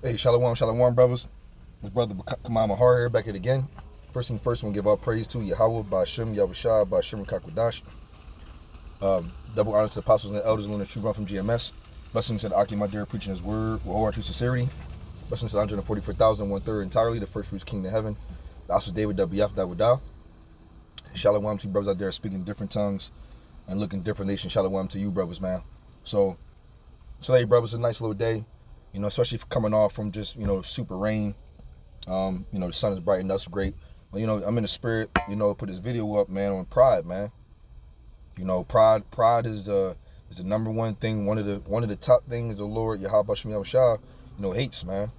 Hey, shalom, shalom, brothers. His brother Kamama Har here, back at it again. First thing first, I want to give all praise to Yahawah, Bahasham, Yahawashi, Bahasham, qadash. Double honor to the apostles and the elders, and the true run from GMS. Blessings to the Aki, my dear, preaching his word with all true sincerity. Blessings to the 144,000, 1/3 entirely, the first fruits king of heaven. The also David WF Dawadah. Shalom to you brothers out there speaking different tongues and looking different nations. Shalom to you brothers, man. So today, brothers, a nice little day. Especially for coming off from just, super rain. The sun is bright and that's great. But, I'm in the spirit, put this video up, man, on pride, man. Pride is the number one thing, one of the top things the Lord, Yahawashi, hates, man.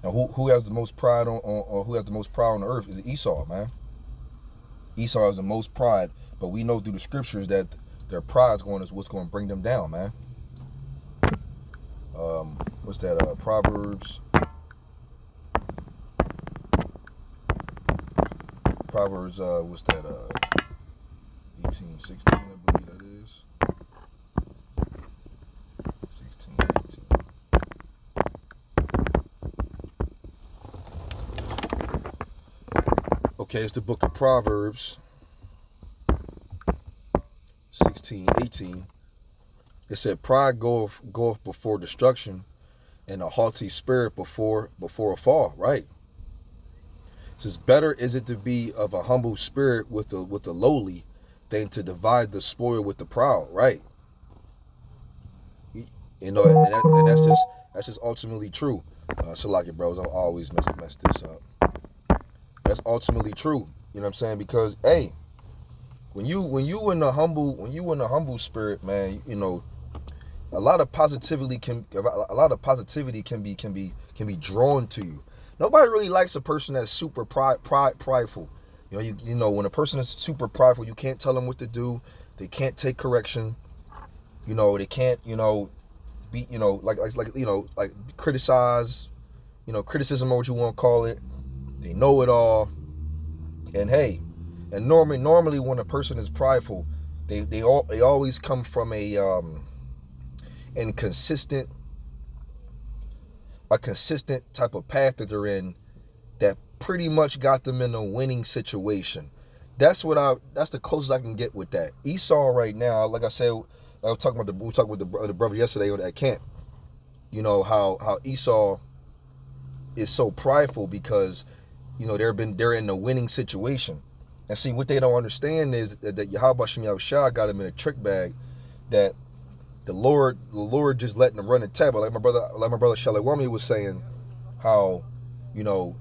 Now, who has the most pride or who has the most pride on the earth is Esau, man. Esau has the most pride, but we know through the scriptures that their pride is what's going to bring them down, man. What's that? Proverbs, what's that? 18:16, I believe that is. 16:18. Okay, it's the book of Proverbs, 16:18. It said, "Pride goeth before destruction, and a haughty spirit before a fall." Right. It says, "Better is it to be of a humble spirit with the lowly, than to divide the spoil with the proud." Right. And that's just ultimately true. Salaki bros, I always mess this up. That's ultimately true. You know what I'm saying? Because hey, when you in the humble spirit, man, a lot of positivity can be drawn to you. Nobody really likes a person that's super prideful. When a person is super prideful, you can't tell them what to do. They can't take correction. They can't be like criticize. Criticism or what you want to call it. They know it all. And hey, and normally when a person is prideful, they always come from a consistent type of path that they're in that pretty much got them in a winning situation. That's the closest I can get with that. Esau right now, like I said, we were talking with the brother yesterday at camp. How Esau is so prideful because they're in a winning situation. And see, what they don't understand is that Yahawashi got him in a trick bag that the Lord just letting them run the table. Like my brother Shalawami was saying, how, a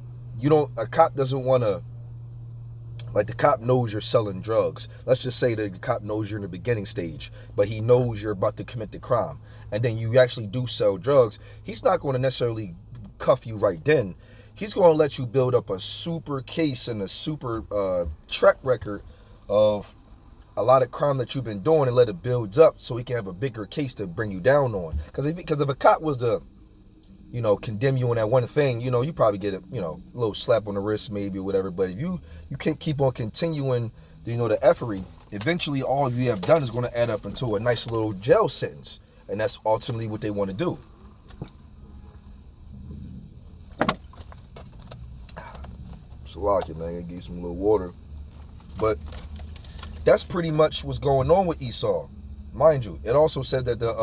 cop doesn't want to, like the cop knows you're selling drugs. Let's just say that the cop knows you're in the beginning stage, but he knows you're about to commit the crime. And then you actually do sell drugs. He's not going to necessarily cuff you right then. He's going to let you build up a super case and a super track record of a lot of crime that you've been doing and let it build up so he can have a bigger case to bring you down on. Because if a cop was to, condemn you on that one thing, you probably get a little slap on the wrist maybe or whatever. But if you can't keep on continuing, the effery, eventually all you have done is going to add up into a nice little jail sentence. And that's ultimately what they want to do. Salaki, man, give you some little water. But that's pretty much what's going on with Esau. Mind you, it also said that that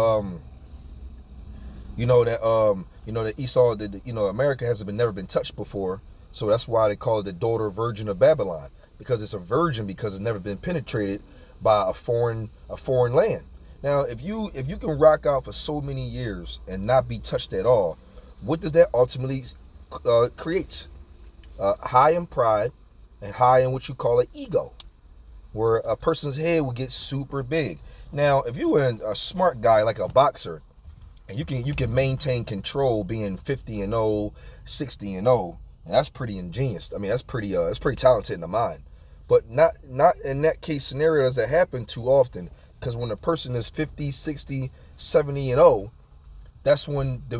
Esau, America has never been touched before. So that's why they call it the daughter virgin of Babylon, because it's a virgin because it's never been penetrated by a foreign land. Now, if you can rock out for so many years and not be touched at all, what does that ultimately create? High in pride and high in what you call an ego, where a person's head will get super big. Now, if you were a smart guy like a boxer, and you can maintain control being 50-0, 60-0, and that's pretty ingenious. I mean, that's pretty talented in the mind. But not in that case scenario does that happen too often, because when a person is 50, 60, 70-0, that's when the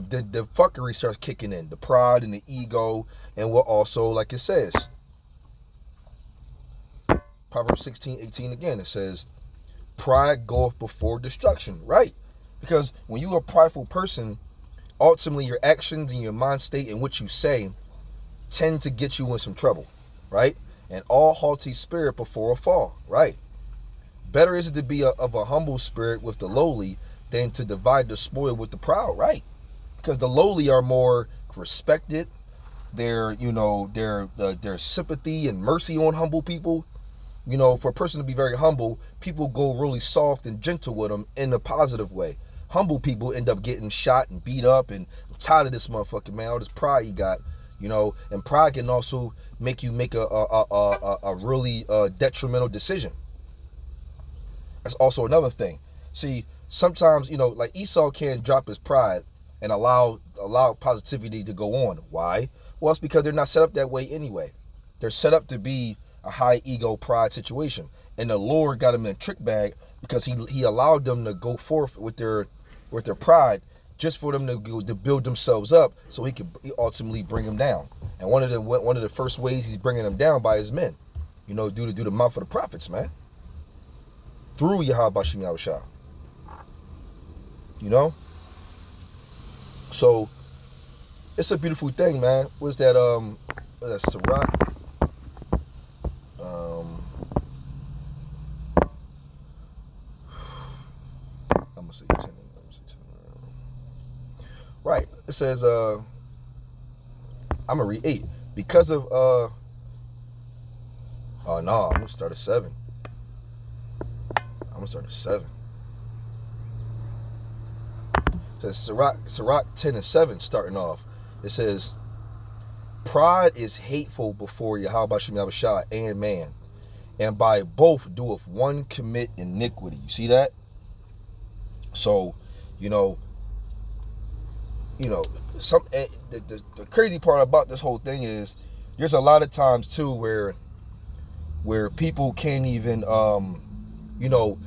fuckery starts kicking in, the pride and the ego, and what also, like it says, Proverbs 16:18 again, it says, "Pride goeth before destruction," right? Because when you're a prideful person, ultimately your actions and your mind state and what you say tend to get you in some trouble, right? And all haughty spirit before a fall, right? Better is it to be of a humble spirit with the lowly than to divide the spoil with the proud, right? Because the lowly are more respected. Their sympathy and mercy on humble people. For a person to be very humble, people go really soft and gentle with them in a positive way. Humble people end up getting shot and beat up, and I'm tired of this motherfucker, man. All this pride you got, and pride can also make you make a really detrimental decision. That's also another thing. See, sometimes, like Esau can't drop his pride and allow positivity to go on. Why? Well, it's because they're not set up that way anyway. They're set up to be a high ego pride situation. And the Lord got them in a trick bag because he allowed them to go forth with their pride just for them to build themselves up so he could ultimately bring them down. And one of the first ways he's bringing them down by his men, due to the mouth of the prophets, man. Through Yahawashi. So it's a beautiful thing, man. What's that Sirach? I'm gonna say 10. Right. It says I'm gonna read 8. Because of I'm gonna start at 7. I'm gonna start at 7. It says Sirach 10 and 7 starting off. It says, pride is hateful before Yahawashi and man, and by both doeth one commit iniquity. You see that? So, the crazy part about this whole thing is there's a lot of times too where people can't even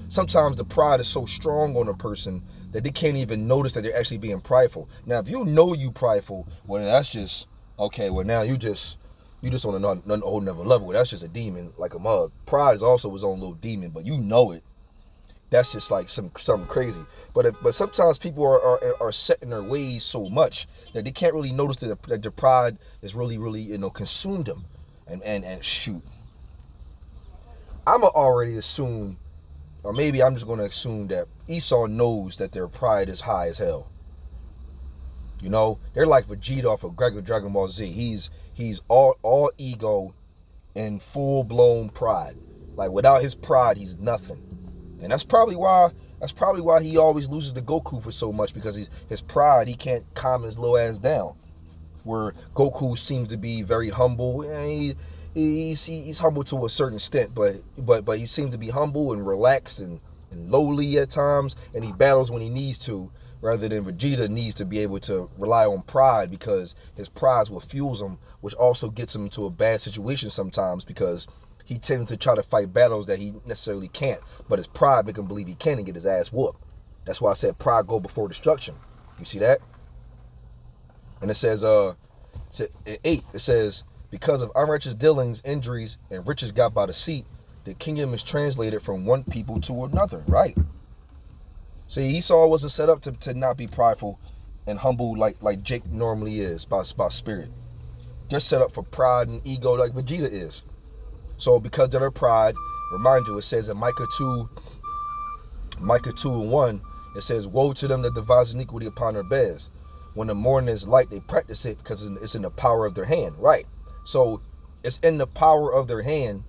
sometimes the pride is so strong on a person that they can't even notice that they're actually being prideful. Now, if you know you prideful, well, that's just, okay, well, now you just on a whole nother level. That's just a demon, like a mug. Pride is also his own little demon, but you know it. That's just like something crazy. But sometimes people are set in their ways so much that they can't really notice that their pride is really, really, consumed them. And shoot. I'ma already assume, or maybe I'm just going to assume that Esau knows that their pride is high as hell. They're like Vegeta off of Dragon Ball Z. He's all ego and full-blown pride. Like, without his pride, he's nothing. And that's probably why he always loses to Goku for so much, because his pride, he can't calm his little ass down. Where Goku seems to be very humble, and he's humble to a certain extent, but he seems to be humble and relaxed and lowly at times, and he battles when he needs to, rather than Vegeta needs to be able to rely on pride, because his pride is what fuels him, which also gets him into a bad situation sometimes, because he tends to try to fight battles that he necessarily can't, but his pride make him believe he can and get his ass whooped. That's why I said pride go before destruction. You see that? And it says, 8, it says, because of unrighteous dealings, injuries, and riches got by deceit, the kingdom is translated from one people to another, right? See, Esau wasn't set up to not be prideful and humble like Jake normally is by spirit. They're set up for pride and ego like Vegeta is. So because of their pride, remind you, it says in Micah 2 and 1, it says, woe to them that devise iniquity upon their beds. When the morning is light, they practice it because it's in the power of their hand, right? So it's in the power of their hand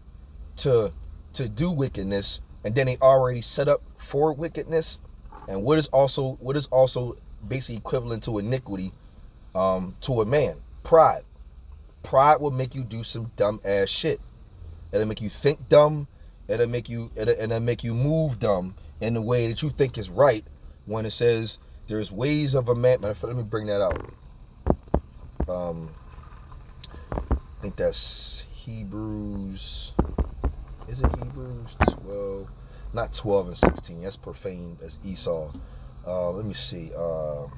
to do wickedness, and then they already set up for wickedness. And what is also basically equivalent to iniquity to a man? Pride. Pride will make you do some dumb ass shit. It'll make you think dumb. It'll make you move dumb in the way that you think is right, when it says there's ways of a man. Let me bring that out. I think that's Hebrews. Is it Hebrews 12? Not 12 and 16. That's profane. That's Esau. Let me see. Let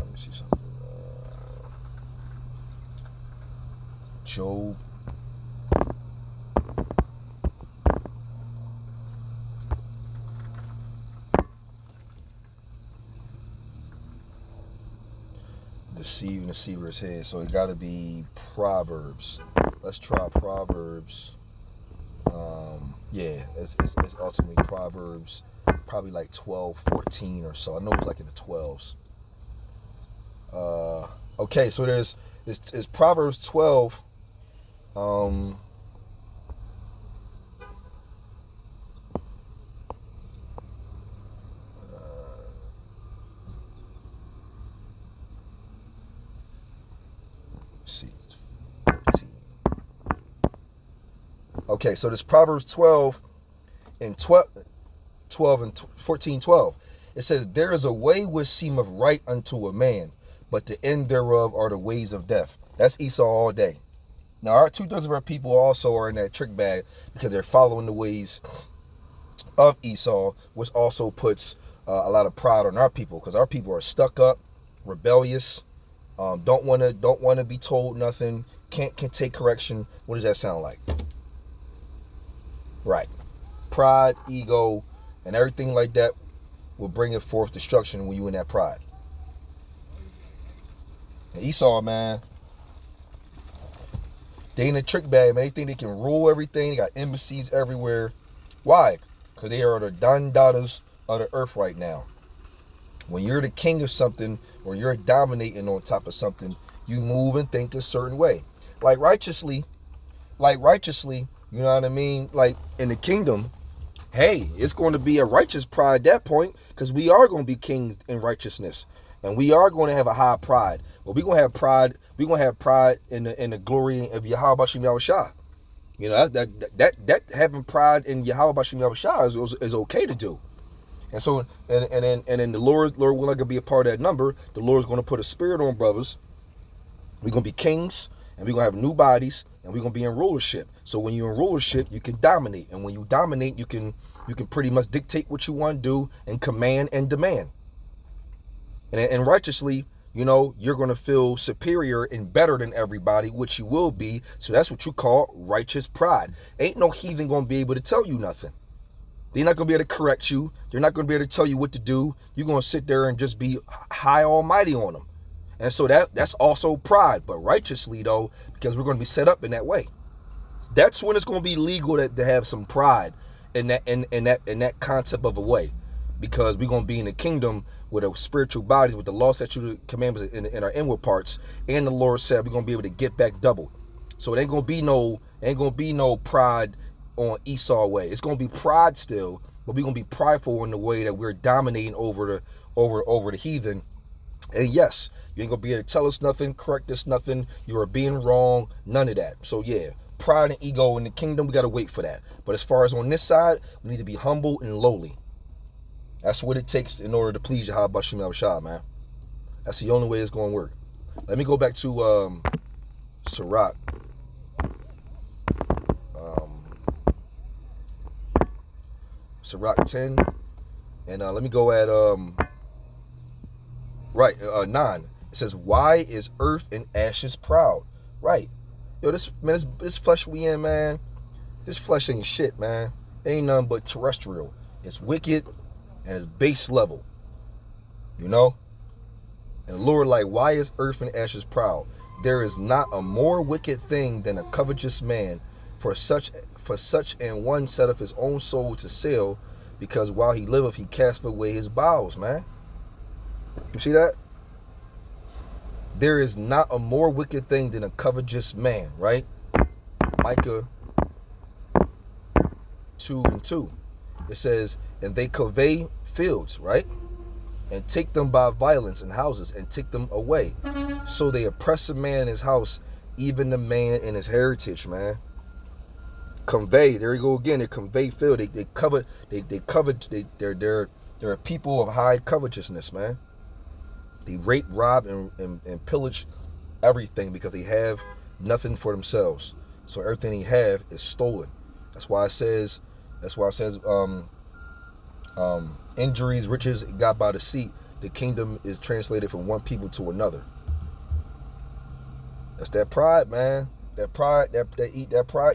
me see something. Job. Deceiver is here. So it got to be Proverbs. Let's try Proverbs. Yeah, it's ultimately Proverbs, probably like 12, 14 or so. I know it's like in the 12s. Okay, so it's Proverbs 12. Let's see, 14. Okay, so this Proverbs 12 and 12 and 14, 12. It says, there is a way which seemeth right unto a man, but the end thereof are the ways of death. That's Esau all day. Now, our 2/3 of our people also are in that trick bag because they're following the ways of Esau, which also puts a lot of pride on our people, because our people are stuck up, rebellious, don't want to be told nothing, can't take correction. What does that sound like? Right. Pride, ego, and everything like that will bring it forth destruction when you in that pride. And Esau, man, they in a trick bag, man. They think they can rule everything. They got embassies everywhere. Why? Because they are the Don Daughters of the earth right now. When you're the king of something, or you're dominating on top of something, you move and think a certain way. Like righteously, you know what I mean? Like in the kingdom, hey, it's going to be a righteous pride at that point, because we are going to be kings in righteousness, and we are going to have a high pride. But we're going to have pride. We're going to have pride in the glory of Yahawashi. You know, that having pride in Yahawashi is okay to do. And so, and then the Lord will not gonna be a part of that number. The Lord's going to put a spirit on brothers. We're going to be kings, and we're going to have new bodies, and we're going to be in rulership. So when you're in rulership, you can dominate. And when you dominate, you can pretty much dictate what you want to do and command and demand. And righteously, you know, you're going to feel superior and better than everybody, which you will be. So that's what you call righteous pride. Ain't no heathen going to be able to tell you nothing. They're not going to be able to correct you. They're not going to be able to tell you what to do. You're going to sit there and just be high almighty on them. And so that's also pride, but righteously though, because we're going to be set up in that way. That's when it's going to be legal to have some pride in that concept of a way, because we're going to be in the kingdom with our spiritual bodies, with the law, statute, commandments in our inward parts, and the Lord said we're going to be able to get back double. So it ain't going to be no pride on Esau way. It's going to be pride still, but we're going to be prideful in the way that we're dominating over the heathen. And yes, you ain't gonna be able to tell us nothing, correct us nothing, you are being wrong, none of that. So yeah, pride and ego in the kingdom, we gotta wait for that. But as far as on this side, we need to be humble and lowly. That's what it takes in order to please Yahawashi, man. That's the only way it's gonna work. Let me go back to Sirach. Sirach 10, and let me go at 9. It says, why is earth and ashes proud? Right. Yo, this flesh we in, man, this flesh ain't shit, man. It ain't nothing but terrestrial. It's wicked and it's base level. You know? And the Lord, like, why is earth and ashes proud? There is not a more wicked thing than a covetous man, for such and one setteth his own soul to sale, because while he liveth he casteth away his bowels, man. You see that? There is not a more wicked thing than a covetous man, right? Micah 2:2. It says, and they covet fields, right? And take them by violence, and houses, and take them away. So they oppress a man in his house, even the man in his heritage, man. Convey, there you go again. They convey field. They're a people of high covetousness, man. They rape, rob, and pillage everything because they have nothing for themselves. So everything they have is stolen. That's why it says injuries, riches got by deceit. The kingdom is translated from one people to another. That's that pride, man. That pride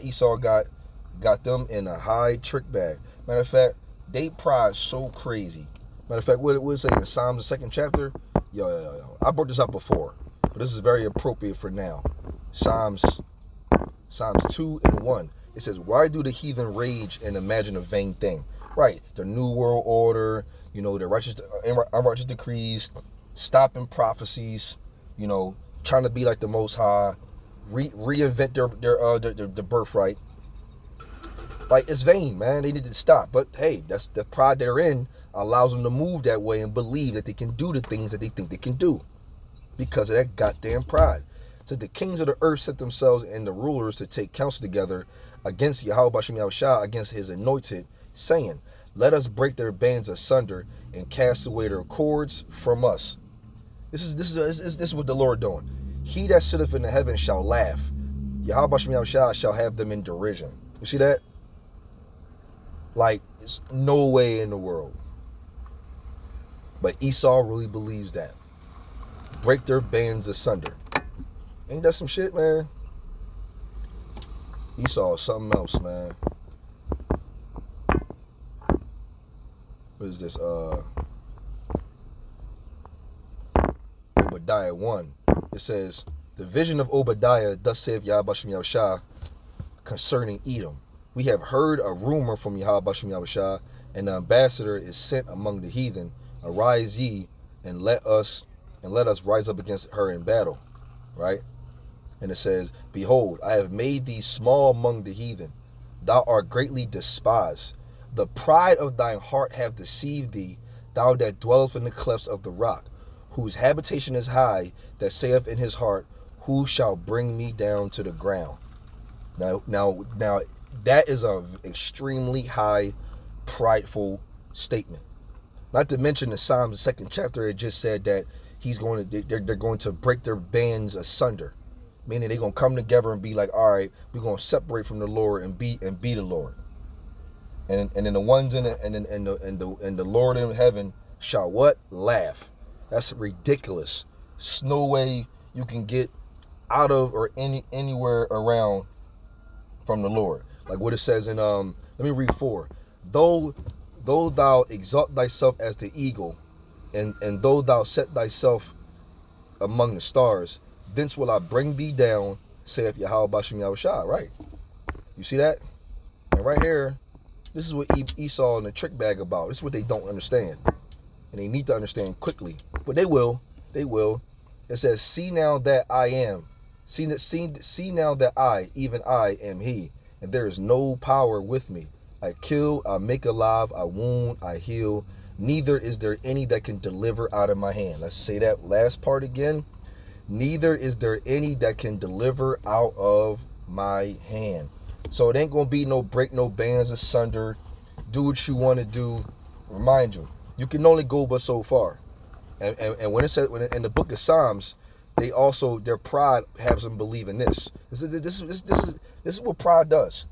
Esau got them in a high trick bag. Matter of fact, they pride so crazy. Matter of fact, what it would say in Psalms, the 2nd chapter. Yo. I brought this up before. but this is very appropriate for now. Psalms 2:1. It says, why do the heathen rage and imagine a vain thing? Right, the New World Order, the unrighteous decrees, stopping prophecies, trying to be like the Most High, reinvent their birthright. Like, it's vain, man. They need to stop. But hey, that's the pride they're in allows them to move that way and believe that they can do the things that they think they can do because of that goddamn pride. It says the kings of the earth set themselves and the rulers to take counsel together against Yahawashi, against his anointed, saying, let us break their bands asunder and cast away their cords from us. This is what the Lord doing. He that sitteth in the heavens shall laugh. Yahawashi shall have them in derision. You see that? Like, it's no way in the world. But Esau really believes that. Break their bands asunder. Ain't that some shit, man? Esau is something else, man. What is this? Obadiah 1. It says, the vision of Obadiah, thus saith Yahawashi concerning Edom. We have heard a rumor from Yahawashi, and the ambassador is sent among the heathen. Arise ye, and let us rise up against her in battle. Right? And it says, behold, I have made thee small among the heathen. Thou art greatly despised. The pride of thine heart hath deceived thee, thou that dwellest in the clefts of the rock, whose habitation is high, that saith in his heart, who shall bring me down to the ground? Now, that is an extremely high, prideful statement. Not to mention the Psalms, the 2nd chapter, it just said that they're going to break their bands asunder, meaning they're going to come together and be like, all right, we're going to separate from the Lord and be the Lord. And then the ones in the Lord in heaven shall what? Laugh. That's ridiculous. There's no way you can get out of or anywhere around from the Lord. Like what it says in let me read 4. Though thou exalt thyself as the eagle, and though thou set thyself among the stars, thence will I bring thee down, saith Yahawashi. Right? You see that? And right here, this is what Esau and the trick bag about. This is what they don't understand. And they need to understand quickly. But they will. They will. It says, see now that I am. See now that I, even I, am he. And there is no power with me. I kill, I make alive, I wound, I heal. Neither is there any that can deliver out of my hand. Let's say that last part again. Neither is there any that can deliver out of my hand. So it ain't going to be no break no bands asunder. Do what you want to do. Remind you can only go but so far. And when it said in the book of Psalms, they also, their pride has them believe in this. This is what pride does.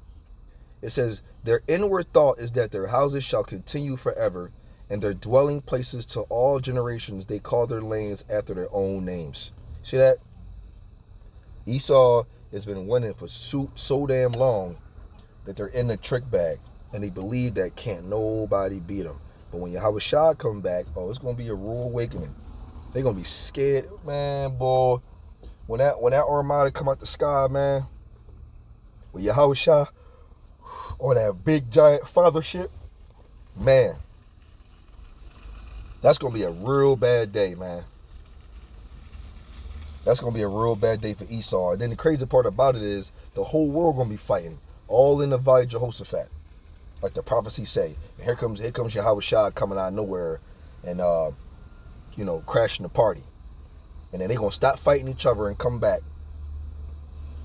It says, their inward thought is that their houses shall continue forever, and their dwelling places to all generations. They call their lands after their own names. See that? Esau has been winning for so damn long that they're in the trick bag, and they believe that can't nobody beat them. But when Yahawashi come back, it's gonna be a rude awakening. They're gonna be scared, man, boy. When that armada come out the sky, man, with Yahawashi on that big giant fathership, man, that's gonna be a real bad day, man. That's gonna be a real bad day for Esau. And then the crazy part about it is the whole world gonna be fighting, all in the Valley of Jehoshaphat, like the prophecy say. And here comes Yahawashi coming out of nowhere, and crashing the party. And then they gonna stop fighting each other and come back.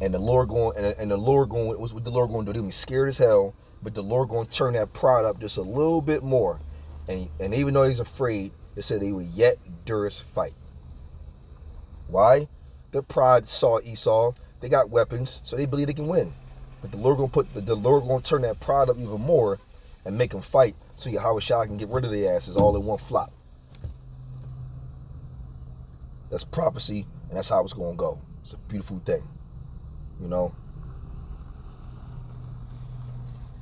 And the Lord going, what's the Lord going to do? They're gonna be scared as hell, but the Lord going to turn that pride up just a little bit more. And even though he's afraid, it said they would yet durst fight. Why? Their pride saw Esau. They got weapons, so they believe they can win. But the Lord going to turn that pride up even more and make them fight, so Yahawashi can get rid of their asses all in one flop. That's prophecy, and that's how it's going to go. It's a beautiful thing. You know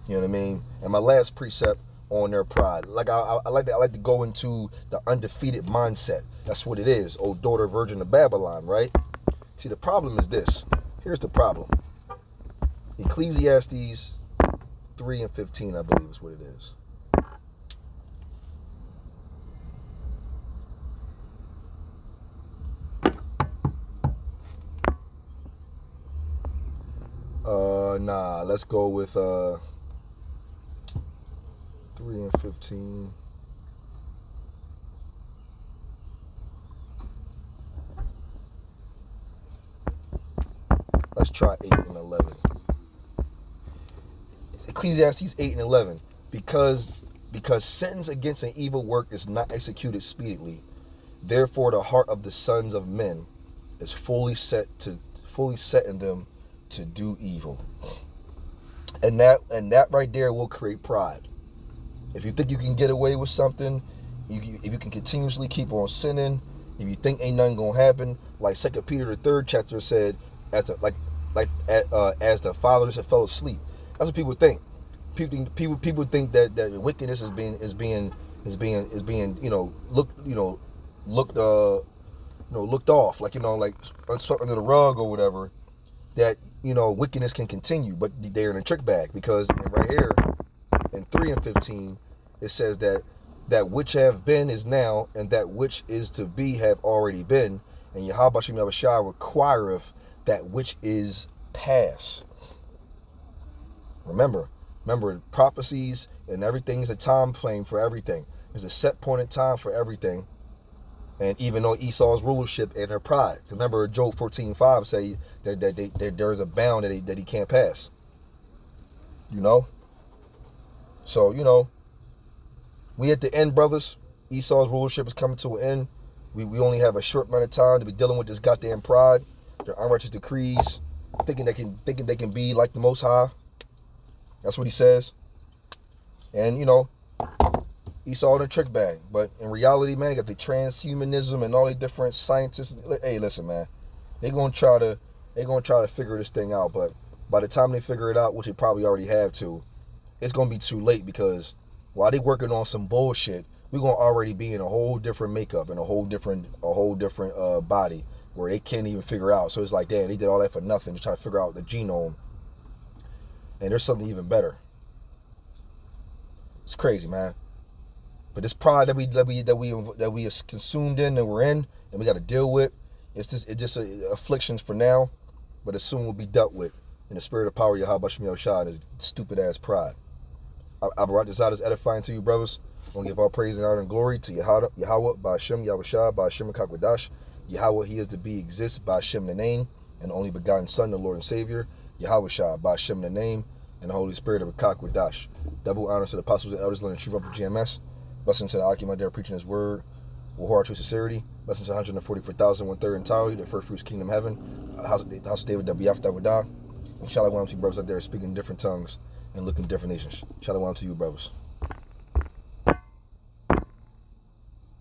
what I mean? And my last precept on their pride. Like I like to go into the undefeated mindset. That's what it is. O daughter virgin of Babylon, right? See, the problem is this. Here's the problem. Ecclesiastes 3:15, I believe is what it is. Let's go with 3:15. Let's try 8:11. It's Ecclesiastes 8:11. Because sentence against an evil work is not executed speedily, therefore the heart of the sons of men is fully set in them to do evil. And that right there will create pride. If you think you can get away with something, if you can continuously keep on sinning, if you think ain't nothing gonna happen, like 2 Peter the 3rd chapter said, as the fathers have fell asleep. That's what people think. People think that wickedness is being looked off, like swept under the rug or whatever. That wickedness can continue, but they're in a trick bag, because right here in 3:15 it says that which have been is now, and that which is to be have already been, and Yahawashi requireth that which is past. Remember, prophecies and everything is a time frame for everything. There's a set point in time for everything. And even though Esau's rulership and her pride, remember Job 14:5 say that there is a bound that he can't pass. So we at the end, brothers. Esau's rulership is coming to an end. We only have a short amount of time to be dealing with this goddamn pride, their unrighteous decrees, thinking they can be like the Most High. That's what he says. And Esau in a trick bag. But in reality, man, you got the transhumanism and all the different scientists. Hey, listen, man, they're gonna try to figure this thing out. But by the time they figure it out, which they probably already have to, it's gonna be too late, because while they working on some bullshit, we're gonna already be in a whole different makeup and a whole different body where they can't even figure out. So it's like, damn, they did all that for nothing to try to figure out the genome. And there's something even better. It's crazy, man. But this pride that we is consumed in, that we're in, and we got to deal with, it's just afflictions for now, but it soon will be dealt with in the spirit of power. Yahawashi and his stupid ass pride. I brought this out as edifying to you, brothers. I'm gonna give all praise and honor and glory to Yahawah, Bahasham, Yahawashi, Bahasham, and qadash. Yahawah, he is to be, exists, Bahasham, the name, and the only begotten Son, the Lord and Savior. Yahawashi, Bahasham, the name, and the Holy Spirit of qadash. Double honors to the apostles and elders learning truth of GMS. Blessings to the Aki, there preaching his word with heart to sincerity. Blessings to 144,000, 1/3 entirely, the first fruits kingdom heaven. The house of David, Yahawashi. And shalom to you brothers out there speaking different tongues and looking different nations. Shalom to you brothers.